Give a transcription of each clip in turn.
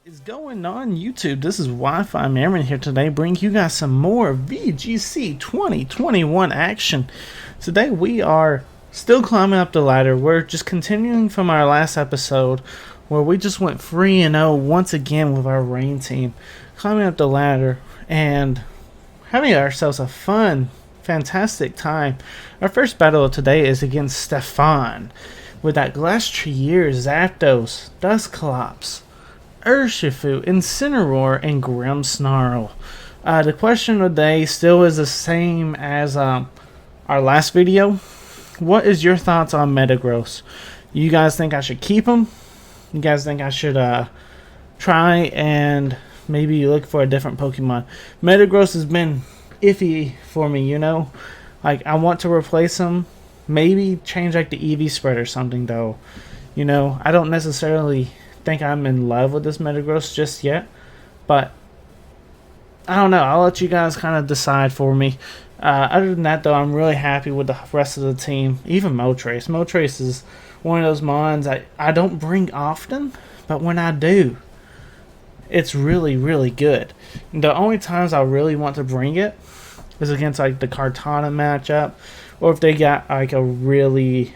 Is going on YouTube? This is Wi-Fi Marin here today, bringing you guys some more VGC 2021 action. Today we are still climbing up the ladder. We're just continuing from our last episode where we just went 3-0 once again with our rain team, climbing up the ladder and having ourselves a fun, fantastic time. Our first battle of today is against Stefan with that Glastrier, Zapdos, Dusclops, Urshifu, Incineroar, and Grimmsnarl. The question of the day still is the same as our last video. What is your thoughts on Metagross? You guys think I should keep him? You guys think I should try and maybe look for a different Pokemon? Metagross has been iffy for me, you know? Like, I want to replace him. Maybe change like the EV spread or something, though. You know, I don't necessarily think I'm in love with this Metagross just yet, but I don't know. I'll let you guys kind of decide for me. Other than that, though, I'm really happy with the rest of the team. Even Moltres. Moltres is one of those mons I don't bring often, but when I do, it's really, really good. The only times I really want to bring it is against like the Kartana matchup, or if they got like a really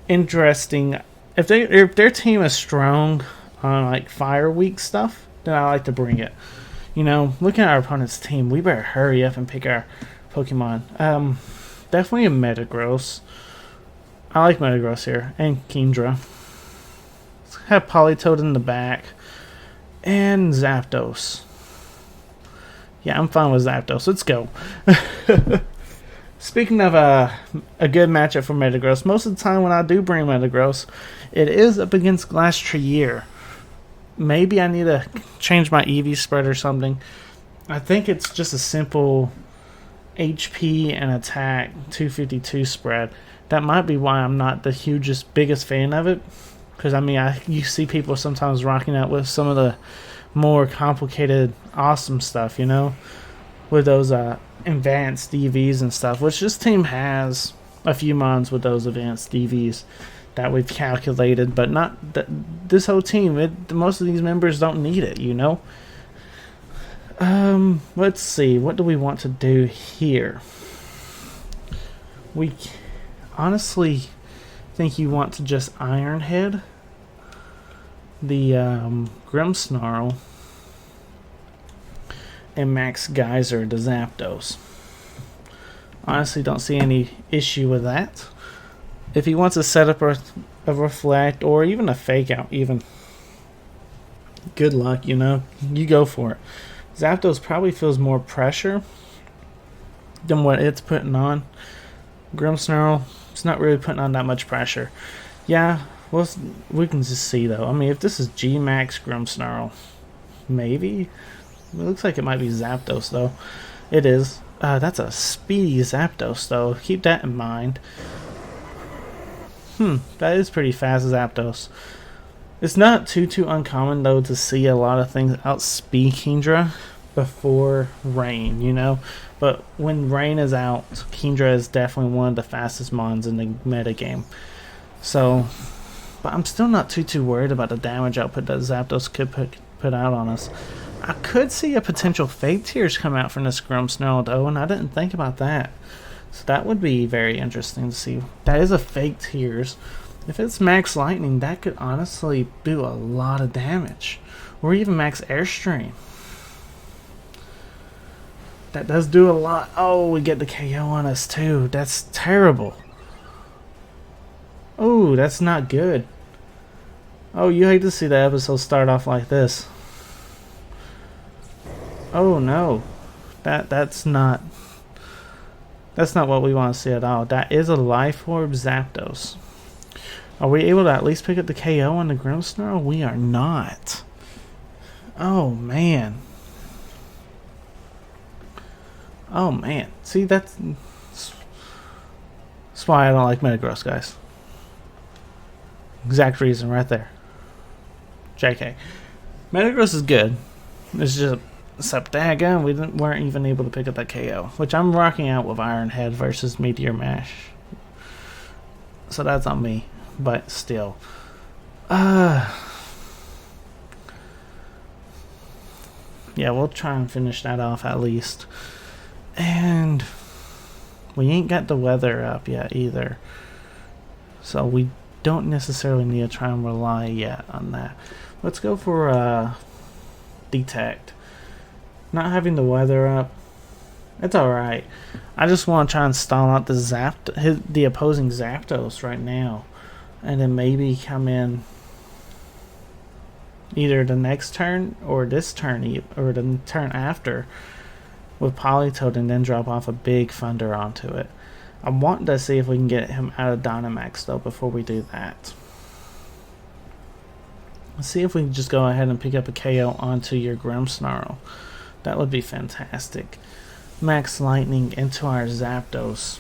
interesting. If their team is strong on like Fire Week stuff, then I like to bring it. You know, looking at our opponent's team, we better hurry up and pick our Pokemon. Definitely a Metagross. I like Metagross here, and Kingdra. Let's have Politoed in the back, and Zapdos. Yeah, I'm fine with Zapdos. Let's go. Speaking of a good matchup for Metagross, most of the time when I do bring Metagross, it is up against Glastrier. Maybe I need to change my EV spread or something. I think it's just a simple HP and attack 252 spread. That might be why I'm not the biggest fan of it. Because, I mean, you see people sometimes rocking out with some of the more complicated, awesome stuff, you know? With those advanced DVs and stuff, which this team has a few mons with those advanced DVs that we've calculated, but not this whole team. Most of these members don't need it, you know. Let's see, what do we want to do here? We honestly think you want to just Iron Head the Grimmsnarl and Max Geyser the Zapdos. Honestly, don't see any issue with that. If he wants to set up a Reflect or even a Fake Out, even, good luck, you know. You go for it. Zapdos probably feels more pressure than what it's putting on. Grimmsnarl, it's not really putting on that much pressure. Yeah, well, we can just see, though. I mean, if this is G-Max Grimmsnarl, maybe. It looks like it might be Zapdos, though. It is. That's a speedy Zapdos, though. Keep that in mind. That is pretty fast, Zapdos. It's not too uncommon, though, to see a lot of things outspeed Kingdra before Rain, you know? But when Rain is out, Kingdra is definitely one of the fastest mons in the metagame. So, but I'm still not too worried about the damage output that Zapdos could put out on us. I could see a potential Fake Tears come out from this Grimmsnarl, though, and I didn't think about that. So that would be very interesting to see. That is a Fake Tears. If it's Max Lightning, that could honestly do a lot of damage. Or even Max Airstream. That does do a lot. Oh, we get the KO on us, too. That's terrible. Oh, that's not good. Oh, you hate to see the episode start off like this. Oh no, that's not what we want to see at all. That is a Life Orb Zapdos. Are we able to at least pick up the KO on the Grimmsnarl? We are not. Oh man. Oh man. See, that's why I don't like Metagross, guys. Exact reason right there. JK. Metagross is good. It's just, except daggone, we weren't even able to pick up that KO, which I'm rocking out with Iron Head versus Meteor Mash. So that's on me, but still. Yeah, we'll try and finish that off at least. And we ain't got the weather up yet either. So we don't necessarily need to try and rely yet on that. Let's go for detect. Not having the weather up, it's alright. I just want to try and stall out the opposing Zapdos right now. And then maybe come in either the next turn or this turn or the turn after with Politoed and then drop off a big Thunder onto it. I want to see if we can get him out of Dynamax though before we do that. Let's see if we can just go ahead and pick up a KO onto your Grimmsnarl. That would be fantastic. Max Lightning into our Zapdos.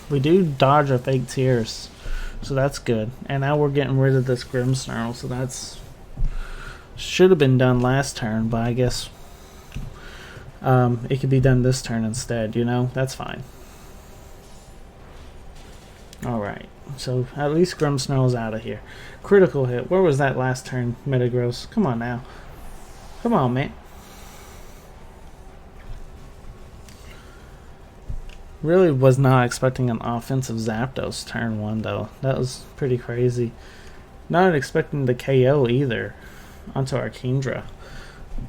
We do dodge our fake tears, so that's good. And now we're getting rid of this Grimmsnarl, so that's should have been done last turn, but I guess it could be done this turn instead, you know? That's fine. Alright, so at least Grimmsnarl's out of here. Critical hit. Where was that last turn, Metagross? Come on now. Come on, man. Really was not expecting an offensive Zapdos turn 1 though. That was pretty crazy. Not expecting the KO either onto our Kingdra.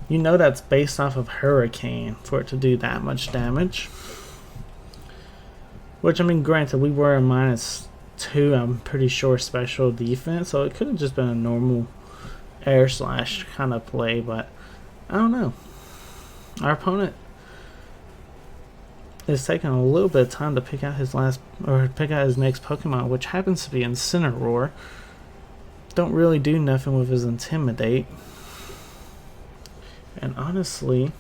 You know that's based off of Hurricane for it to do that much damage. Which, I mean, granted, we were a -2, I'm pretty sure, special defense, so it could have just been a normal air slash kind of play, but I don't know. Our opponent is taking a little bit of time to pick out his next Pokemon, which happens to be Incineroar. Don't really do nothing with his Intimidate. And honestly,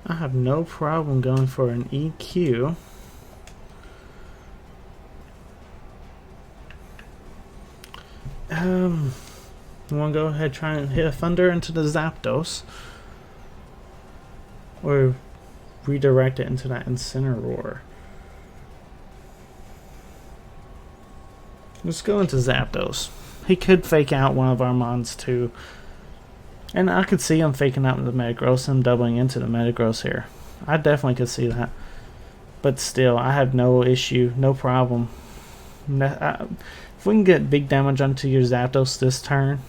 I have no problem going for an EQ. You want to go ahead and try and hit a Thunder into the Zapdos, or redirect it into that Incineroar. Let's go into Zapdos. He could fake out one of our Mons too. And I could see him faking out the Metagross and doubling into the Metagross here. I definitely could see that. But still, I have no issue, no problem. If we can get big damage onto your Zapdos this turn,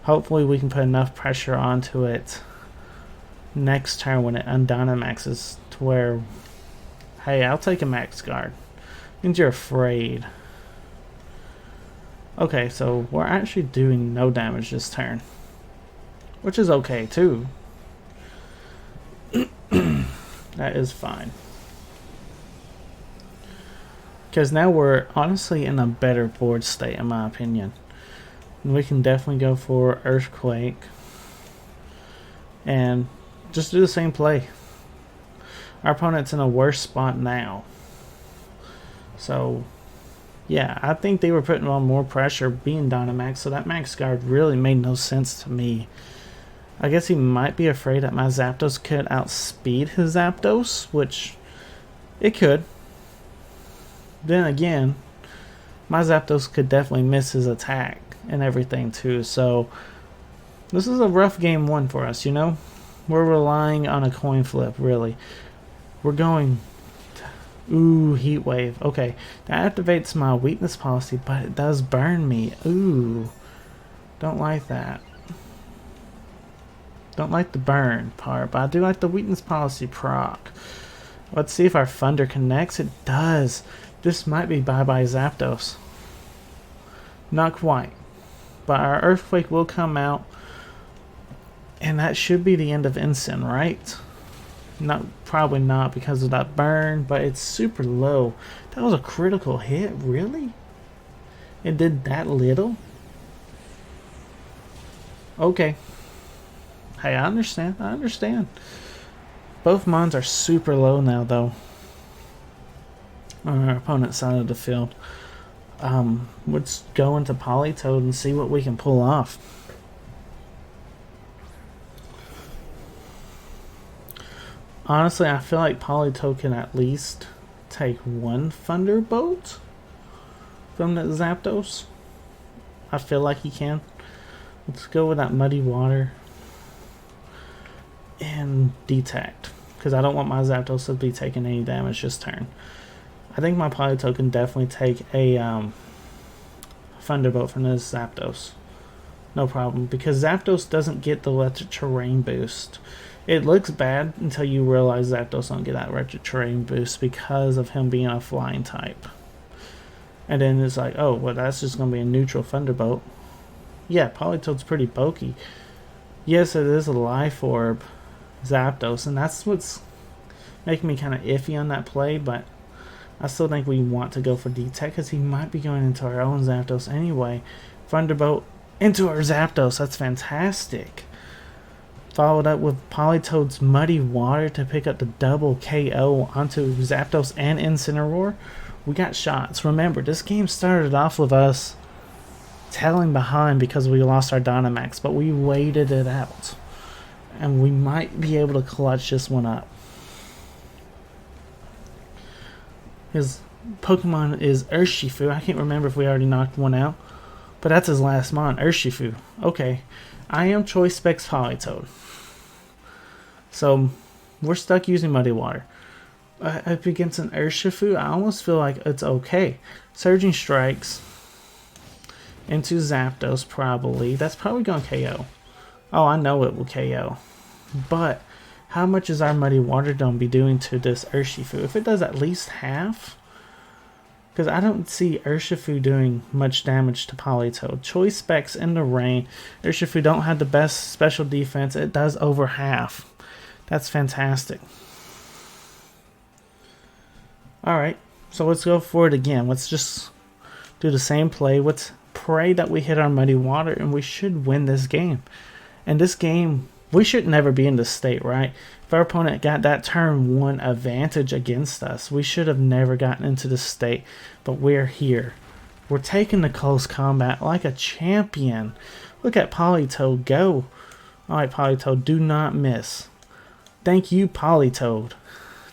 hopefully we can put enough pressure onto it next turn when it undynamaxes to where, hey, I'll take a Max Guard. Means you're afraid. Okay, so we're actually doing no damage this turn, which is okay too. That is fine. Because now we're honestly in a better board state, in my opinion. And we can definitely go for Earthquake and just do the same play. Our opponent's in a worse spot now. So, yeah, I think they were putting on more pressure being Dynamax, so that Max Guard really made no sense to me. I guess he might be afraid that my Zapdos could outspeed his Zapdos, which it could. Then again, my Zapdos could definitely miss his attack and everything too, so this is a rough game 1 for us, you know? We're relying on a coin flip, really. We're going... Ooh, Heat Wave. Okay, that activates my weakness policy, but it does burn me. Ooh, don't like that. Don't like the burn part, but I do like the weakness policy proc. Let's see if our Thunder connects. It does. This might be bye-bye Zapdos. Not quite. But our Earthquake will come out. And that should be the end of Incin, right? Probably not because of that burn, but it's super low. That was a critical hit, really? It did that little? Okay. Hey, I understand. I understand. Both Mons are super low now, though. On our opponent's side of the field. Let's go into Politoed and see what we can pull off. Honestly, I feel like Politoed can at least take one Thunderbolt from the Zapdos. I feel like he can. Let's go with that Muddy Water. and Detect, because I don't want my Zapdos to be taking any damage this turn. I think my Politoed can definitely take a Thunderbolt from this Zapdos. No problem, because Zapdos doesn't get the electric terrain boost. It looks bad until you realize Zapdos don't get that electric terrain boost because of him being a flying type. And then it's like, oh, well, that's just going to be a neutral Thunderbolt. Yeah, Politoed's pretty bulky. Yes, it is a Life Orb Zapdos, and that's what's making me kind of iffy on that play, but I still think we want to go for Detect because he might be going into our own Zapdos anyway. Thunderbolt into our Zapdos. That's fantastic. Followed up with Politoed's Muddy Water to pick up the double KO onto Zapdos and Incineroar. We got shots. Remember, this game started off with us tailing behind because we lost our Dynamax, but we waited it out. And we might be able to clutch this one up. His Pokemon is Urshifu. I can't remember if we already knocked one out, but that's his last mon, Urshifu. Okay, I am Choice Specs Politoed. So, we're stuck using Muddy Water. Up against an Urshifu, I almost feel like it's okay. Surging Strikes into Zapdos, probably. That's probably going to KO. Oh, I know it will KO. But how much is our Muddy Water Dome be doing to this Urshifu? If it does at least half, because I don't see Urshifu doing much damage to Politoed. Choice Specs in the rain. Urshifu don't have the best special defense. It does over half. That's fantastic. Alright, so let's go for it again. Let's just do the same play. Let's pray that we hit our Muddy Water and we should win this game. And this game, we should never be in this state, right? If our opponent got that turn 1 advantage against us, we should have never gotten into this state. But we're here. We're taking the close combat like a champion. Look at Politoed go. Alright, Politoed, do not miss. Thank you, Politoed.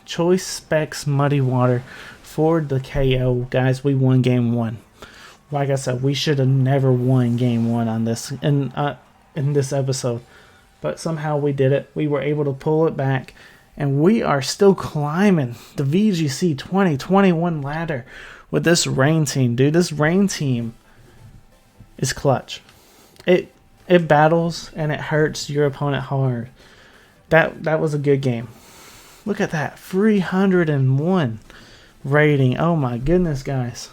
Choice Specs Muddy Water for the KO. Guys, we won game 1. Like I said, we should have never won game 1 on this in this episode. But somehow we did it. We were able to pull it back. And we are still climbing the VGC 2021 ladder with this rain team. Dude, this rain team is clutch. It battles and it hurts your opponent hard. That was a good game. Look at that. 301 rating. Oh my goodness, guys.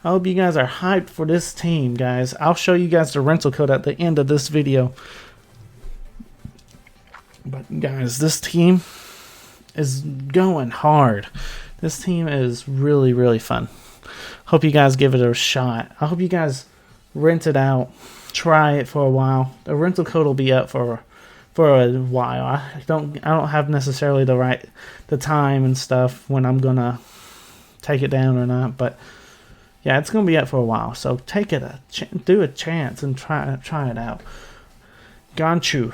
I hope you guys are hyped for this team, guys. I'll show you guys the rental code at the end of this video. But guys, this team is going hard. This team is really, really fun. Hope you guys give it a shot. I hope you guys rent it out. Try it for a while. The rental code will be up for a while. I don't have necessarily the time and stuff when I'm gonna take it down or not, but yeah, it's gonna be up for a while. So take it do a chance and try it out. Ganchu.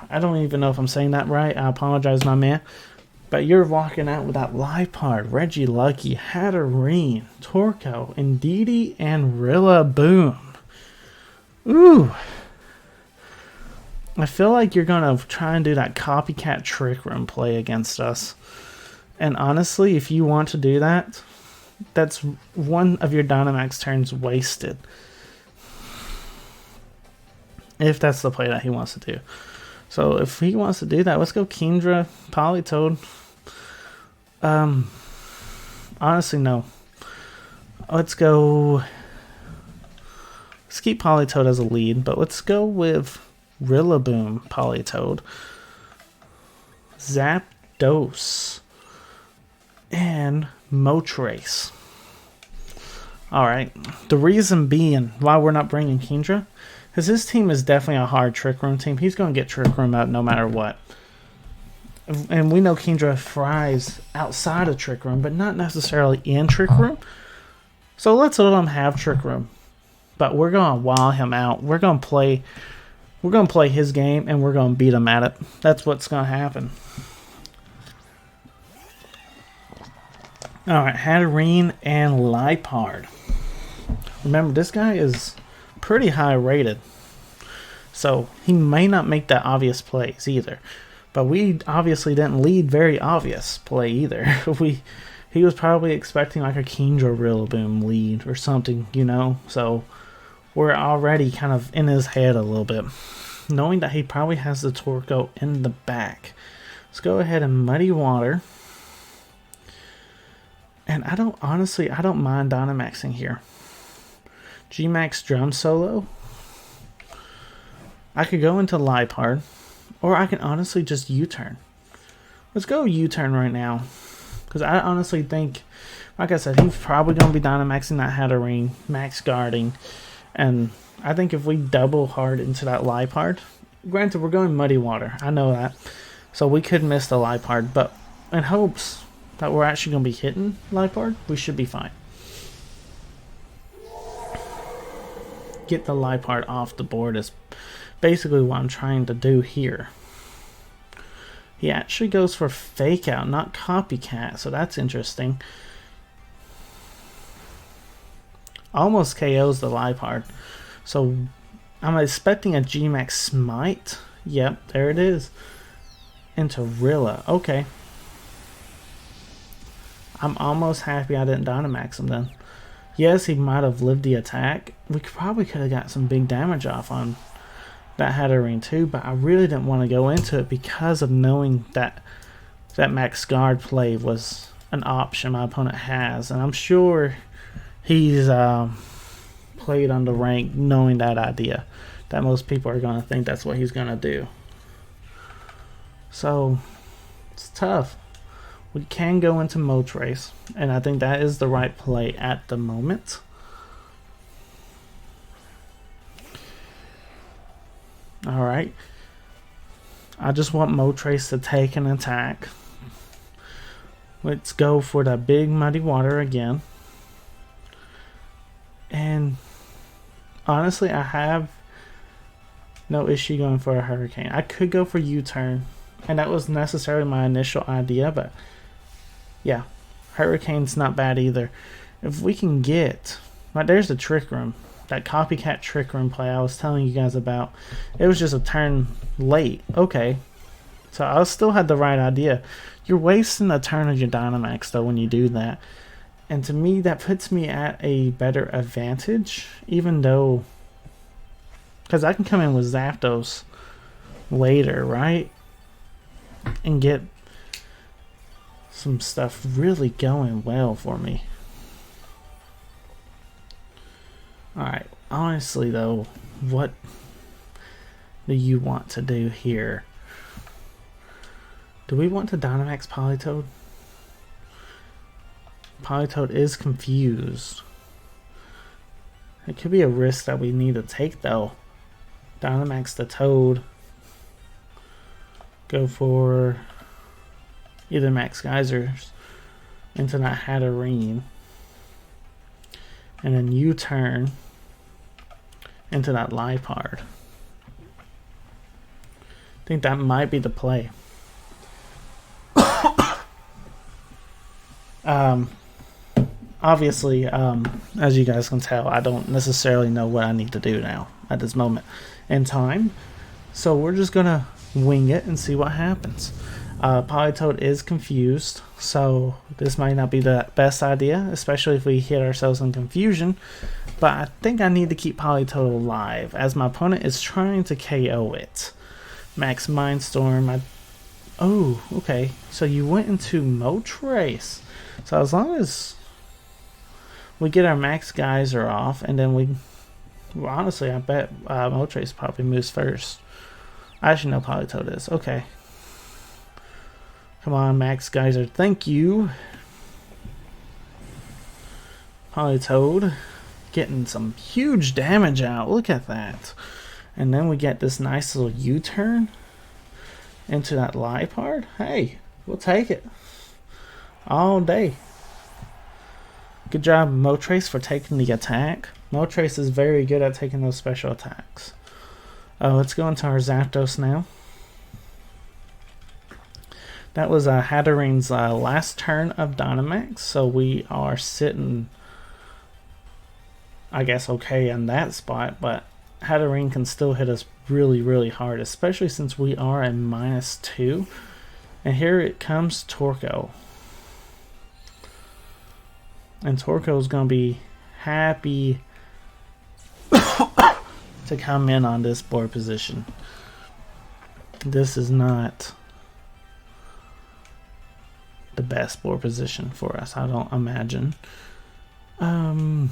I don't even know if I'm saying that right. I apologize, my man. But you're walking out with that Liepard, Regilucky, Hatterene, Torkoal, Indeedee, and Rillaboom. Ooh. I feel like you're going to try and do that copycat Trick Room play against us. And honestly, if you want to do that, that's one of your Dynamax turns wasted. If that's the play that he wants to do. So if he wants to do that, let's go Kingdra, Politoed. Honestly, no. Let's keep Politoed as a lead, but let's go with Rillaboom, Politoed, Zapdos, and Moltres. Alright, the reason being why we're not bringing Kingdra, because his team is definitely a hard Trick Room team. He's going to get Trick Room out no matter what. And we know Kingdra fries outside of Trick Room, but not necessarily in Trick Room. So let's let him have Trick Room. But we're going to wow him out. We're going to play his game, and we're going to beat him at it. That's what's going to happen. Alright, Hatterene and Liepard. Remember, this guy is pretty high rated. So he may not make that obvious plays either. But we obviously didn't lead very obvious play either. He was probably expecting like a Kingdra Rillaboom lead or something, you know? So we're already kind of in his head a little bit, knowing that he probably has the Torkoal in the back. Let's go ahead and Muddy Water. And I don't mind Dynamaxing here. G-Max Drum Solo. I could go into Liepard, or I can honestly just U-turn. Let's go U-turn right now. Because I honestly think, like I said, he's probably going to be Dynamaxing that Hatterene, max guarding. And I think if we double hard into that Liepard, granted we're going Muddy Water, I know that. So we could miss the Liepard, but in hopes that we're actually going to be hitting Liepard, we should be fine. Get the Liepard off the board is basically what I'm trying to do here. He actually goes for Fake Out, not Copycat, so that's interesting. Almost KOs the Liepard. So I'm expecting a G-Max Smite. Yep, there it is. Into Rilla. Okay. I'm almost happy I didn't Dynamax him then. Yes, he might have lived the attack. We probably could have got some big damage off on that Hatterene too, but I really didn't want to go into it because of knowing that that max guard play was an option my opponent has, and I'm sure he's played on the rank knowing that idea, that most people are going to think that's what he's going to do. So it's tough. We can go into Moltres, and I think that is the right play at the moment. Alright. I just want Moltres to take an attack. Let's go for the big Muddy Water again. And honestly, I have no issue going for a Hurricane. I could go for U-turn, and that was necessarily my initial idea, but yeah, Hurricane's not bad either. If we can get, like, there's the Trick Room, that Copycat Trick Room play I was telling you guys about. It was just a turn late. Okay, so I still had the right idea. You're wasting a turn of your Dynamax though when you do that, and to me that puts me at a better advantage, even though, because I can come in with Zapdos later, right, and get some stuff really going well for me. Alright, honestly though, what do you want to do here? Do we want to Dynamax Politoed? Politoed is confused. It could be a risk that we need to take though. Dynamax the Toad. Go for either Max Geysers into that Hatterene. And then U-turn into that Liepard. I think that might be the play. Obviously, as you guys can tell, I don't necessarily know what I need to do now at this moment in time. So we're just going to wing it and see what happens. Politoed is confused, so this might not be the best idea, especially if we hit ourselves in confusion. But I think I need to keep Politoed alive, as my opponent is trying to KO it. Max Mindstorm. Oh, okay. So you went into Moltres. So as long as we get our Max Geyser off, and then well, honestly, I bet Moltres probably moves first. I actually know Politoed is. Okay. Come on, Max Geyser. Thank you. Politoed getting some huge damage out. Look at that. And then we get this nice little U-turn into that Liepard. Hey, we'll take it all day. Good job, Moltres, for taking the attack. Moltres is very good at taking those special attacks. Let's go into our Zapdos now. That was Hatterene's last turn of Dynamax, so we are sitting, I guess, okay in that spot, but Hatterene can still hit us really, really hard, especially since we are at -2. And here it comes Torkoal. And Torkoal's going to be happy to come in on this board position. This is not the best board position for us, I don't imagine. Because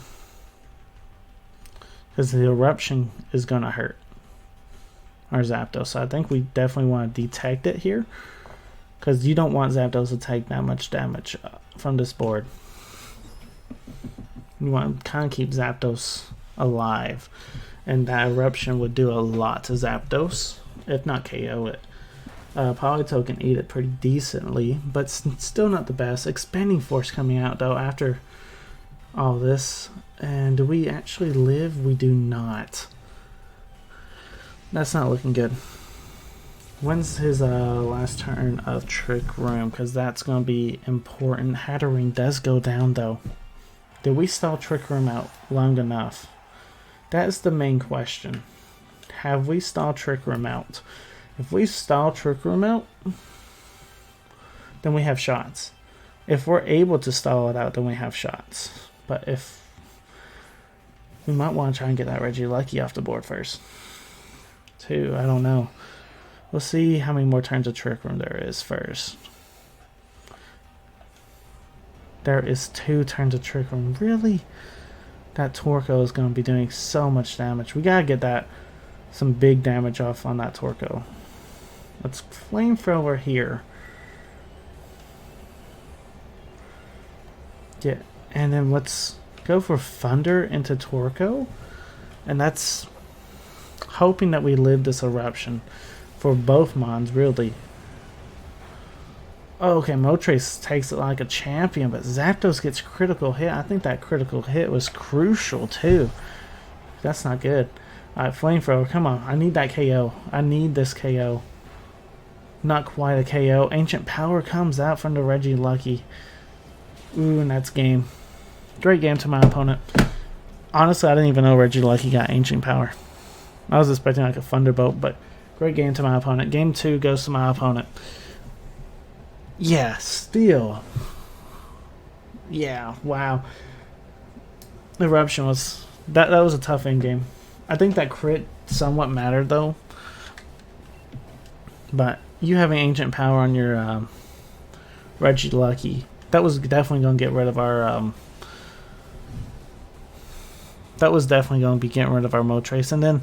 the eruption is going to hurt our Zapdos. So I think we definitely want to detect it here, because you don't want Zapdos to take that much damage from this board. You want to kind of keep Zapdos alive, and that eruption would do a lot to Zapdos, if not KO it. Politoed can eat it pretty decently, but still not the best. Expanding Force coming out though after all this. And do we actually live? We do not. That's not looking good. When's his last turn of Trick Room? Because that's going to be important. Hatterene does go down though. Did we stall Trick Room out long enough? That is the main question. Have we stalled Trick Room out? If we stall Trick Room out, then we have shots. If we're able to stall it out, then we have shots. But if we might want to try and get that Regieleki off the board first. 2, I don't know. We'll see how many more turns of Trick Room there is first. There is 2 turns of Trick Room. Really? That Torkoal is going to be doing so much damage. We got to get some big damage off on that Torkoal. Let's Flamethrower here. Yeah, and then let's go for Thunder into Torkoal. And that's hoping that we live this eruption for both Mons, really. Oh, okay, Moltres takes it like a champion, but Zapdos gets critical hit. I think that critical hit was crucial, too. That's not good. Alright, Flamethrower, come on. I need that KO. I need this KO. Not quite a KO. Ancient Power comes out from the Regieleki. Ooh, and that's game. Great game to my opponent. Honestly, I didn't even know Regieleki got Ancient Power. I was expecting like a Thunderbolt, but great game to my opponent. Game 2 goes to my opponent. Yeah, still. Yeah, wow. Eruption was... That was a tough end game. I think that crit somewhat mattered, though. But you having Ancient Power on your Regieleki, that was definitely going to get rid of our... that was definitely going to be getting rid of our Moltres. And then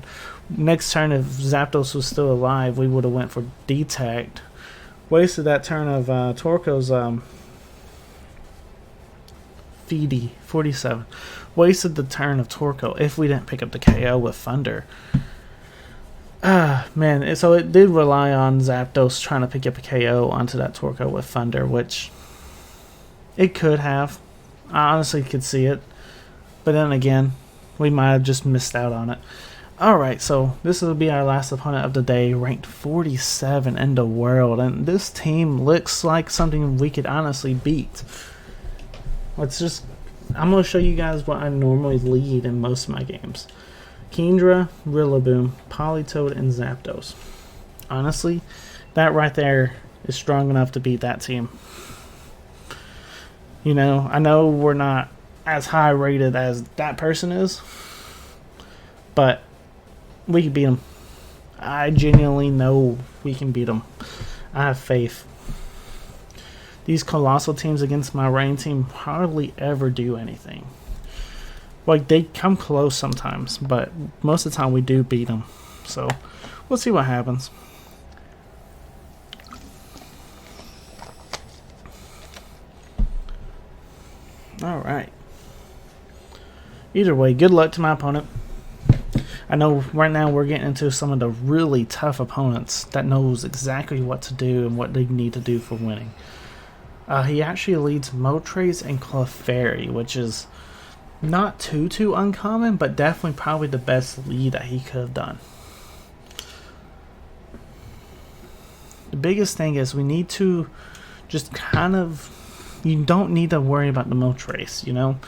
next turn, if Zapdos was still alive, we would have went for Detect. Wasted that turn of Torkoal's Feedy 47. Wasted the turn of Torkoal if we didn't pick up the KO with Thunder. Man, so it did rely on Zapdos trying to pick up a KO onto that Torkoal with Thunder, which it could have. I honestly could see it. But then again, we might have just missed out on it. Alright, so this will be our last opponent of the day, ranked 47 in the world, and this team looks like something we could honestly beat. I'm going to show you guys what I normally lead in most of my games. Kingdra, Rillaboom, Politoed, and Zapdos. Honestly, that right there is strong enough to beat that team. You know, I know we're not as high rated as that person is, but we can beat them. I genuinely know we can beat them. I have faith. These colossal teams against my rain team hardly ever do anything. Like, they come close sometimes, but most of the time we do beat them. So, we'll see what happens. Alright. Either way, good luck to my opponent. I know right now we're getting into some of the really tough opponents that knows exactly what to do and what they need to do for winning. He actually leads Moltres and Clefairy, which is not too uncommon, but definitely probably the best lead that he could have done. The biggest thing is we need to just kind of... You don't need to worry about the Moltres, you know?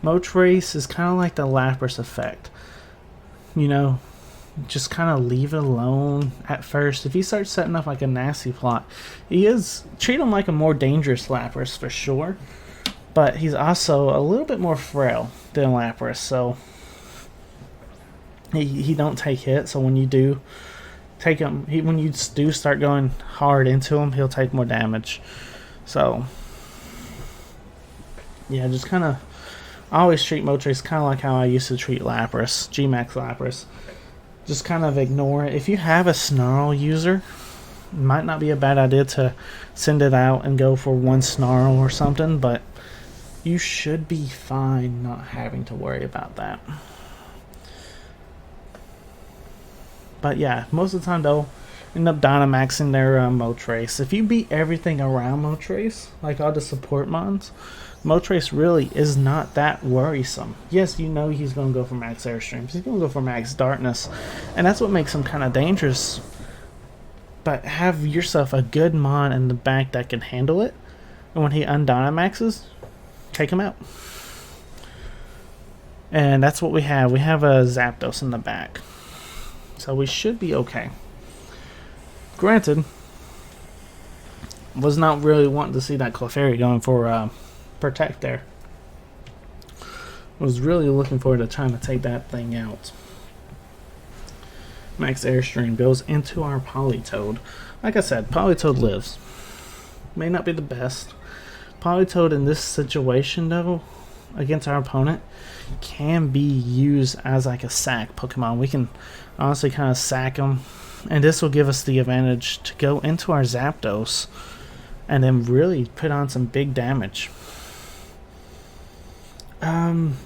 Moltres is kind of like the Lapras effect. You know, just kind of leave it alone at first. If he starts setting up like a nasty plot, treat him like a more dangerous Lapras for sure, but he's also a little bit more frail than Lapras, so he don't take hits. So when you do take him, when you do start going hard into him, he'll take more damage. So yeah, just kind of always treat Moltres kind of like how I used to treat Lapras, G-Max Lapras. Just kind of ignore it. If you have a Snarl user, it might not be a bad idea to send it out and go for one Snarl or something, but you should be fine not having to worry about that. But yeah, most of the time they'll end up Dynamaxing their Moltres. If you beat everything around Moltres, like all the support mons, Moltres really is not that worrisome. Yes, you know he's going to go for max Airstreams. He's going to go for max Darkness. And that's what makes him kind of dangerous. But have yourself a good mon in the back that can handle it. And when he undynamaxes, take him out. And that's what we have. We have a Zapdos in the back. So we should be okay. Granted, was not really wanting to see that Clefairy going for Protect there. Was really looking forward to trying to take that thing out. Max Airstream goes into our Politoed. Like I said, Politoed lives. May not be the best. Politoed in this situation though, against our opponent, can be used as like a sack Pokemon. We can honestly kind of sack him, and this will give us the advantage to go into our Zapdos and then really put on some big damage.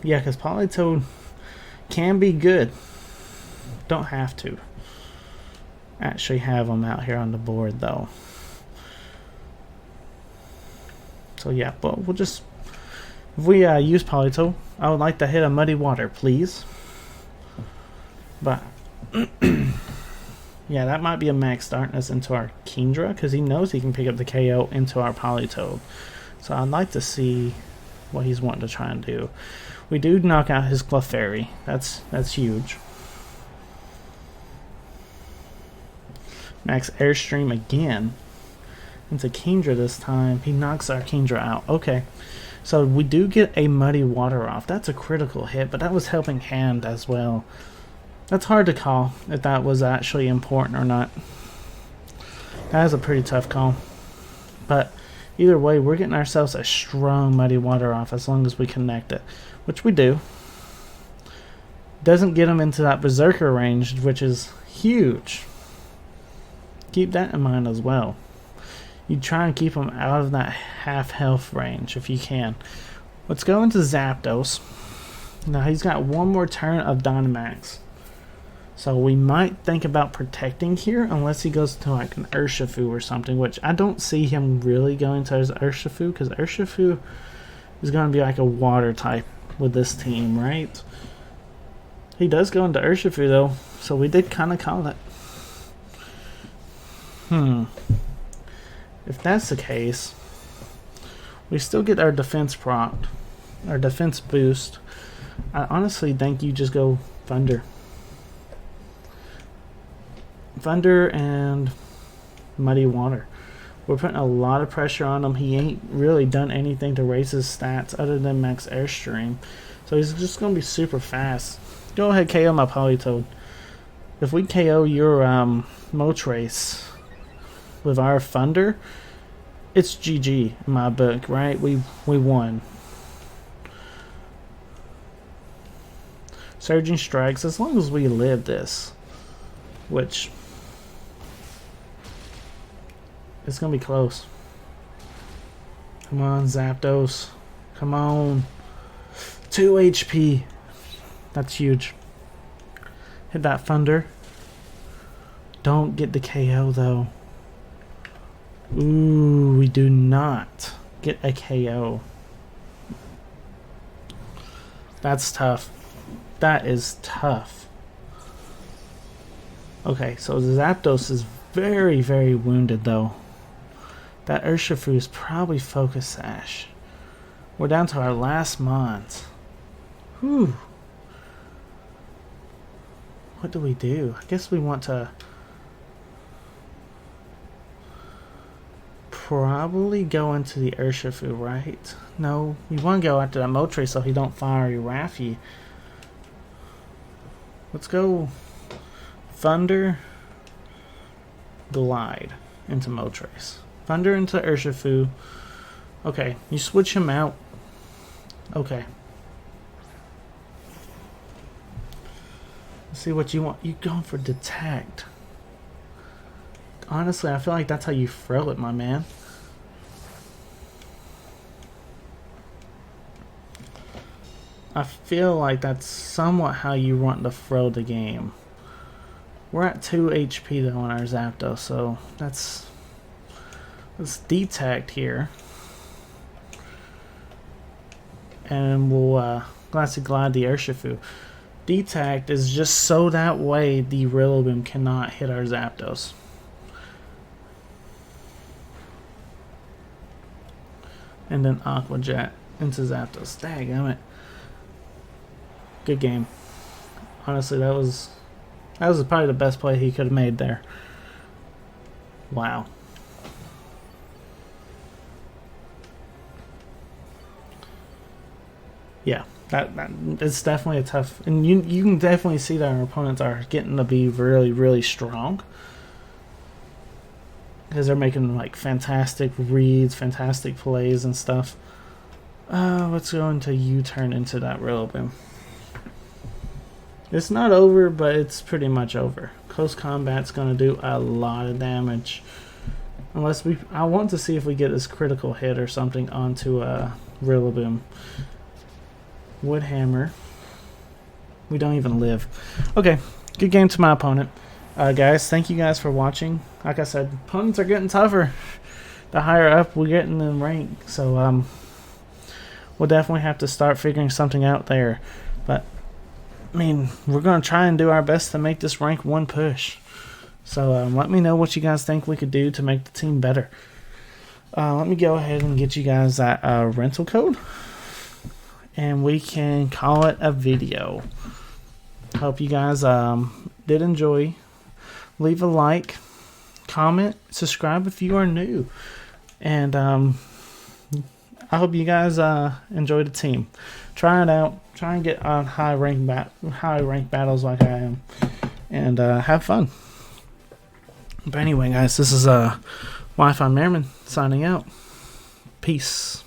Yeah, because Politoed can be good. Don't have to actually have them out here on the board though. So yeah, but we'll just, if we use Politoed, I would like to hit a Muddy Water, please. But yeah, that might be a max Darkness into our Kingdra, because he knows he can pick up the KO into our Politoed. So I'd like to see what he's wanting to try and do. We do knock out his Clefairy. That's huge. Max Airstream again into Kingdra this time. He knocks our Kingdra out. Okay, so we do get a Muddy Water off. That's a critical hit, but that was helping hand as well. That's hard to call if that was actually important or not. That is a pretty tough call. But either way, we're getting ourselves a strong Muddy Water off as long as we connect it, which we do. Doesn't get him into that Berserker range, which is huge. Keep that in mind as well. You try and keep him out of that half health range if you can. Let's go into Zapdos. Now he's got one more turn of Dynamax. So we might think about protecting here unless he goes to like an Urshifu or something, which I don't see him really going to his Urshifu, because Urshifu is going to be like a water type with this team, right? He does go into Urshifu though, so we did kind of call it. If that's the case, we still get our defense prompt, our defense boost. I honestly think you just go Thunder. Thunder and Muddy Water. We're putting a lot of pressure on him. He ain't really done anything to raise his stats other than Max Airstream. So he's just going to be super fast. Go ahead, KO my Politoed. If we KO your Moltres with our Thunder, it's GG in my book, right? We won. Surging Strikes, as long as we live this, which it's gonna be close. Come on, Zapdos. Come on. 2 HP. That's huge. Hit that Thunder. Don't get the KO though. Ooh, we do not get a KO. That's tough. That is tough. Okay, so Zapdos is very, very wounded though. That Urshifu is probably Focus Sash. We're down to our last Mons. Whew. what do we do? I guess we want to probably go into the Urshifu, right? No, we want to go after that Moltres so he don't fire Raffy. Let's go Thunder, Glide into Moltres. Thunder into Urshifu. Okay, you switch him out. Okay. Let's see what you want. You're going for Detect. Honestly, I feel like that's how you throw it, my man. I feel like that's somewhat how you want to throw the game. We're at 2 HP though on our Zapdos, so let's Detect here. And we'll Glassy Glide the Urshifu. Detect is just so that way the Rillaboom cannot hit our Zapdos. And then Aqua Jet into Zapdos. Daggum it. Good game. Honestly, that was probably the best play he could have made there. Wow. Yeah, that it's definitely a tough, and you can definitely see that our opponents are getting to be really, really strong. Because they're making like fantastic reads, fantastic plays and stuff. Let's go into U-turn into that Rillaboom. It's not over, but it's pretty much over. Close combat's gonna do a lot of damage. Unless I want to see if we get this critical hit or something onto a Rillaboom. Wood Hammer. We don't even live. Okay, good game to my opponent. Guys, thank you guys for watching. Like I said, opponents are getting tougher the higher up we get in the rank. So we'll definitely have to start figuring something out there. But I mean, we're going to try and do our best to make this rank 1 push. So let me know what you guys think we could do to make the team better. Let me go ahead and get you guys that rental code. And we can call it a video. Hope you guys did enjoy. Leave a like, comment, subscribe if you are new. And I hope you guys enjoy the team. Try it out. Try and get on high rank battles like I am. And have fun. But anyway, guys, this is Wi-Fi Merriman signing out. Peace.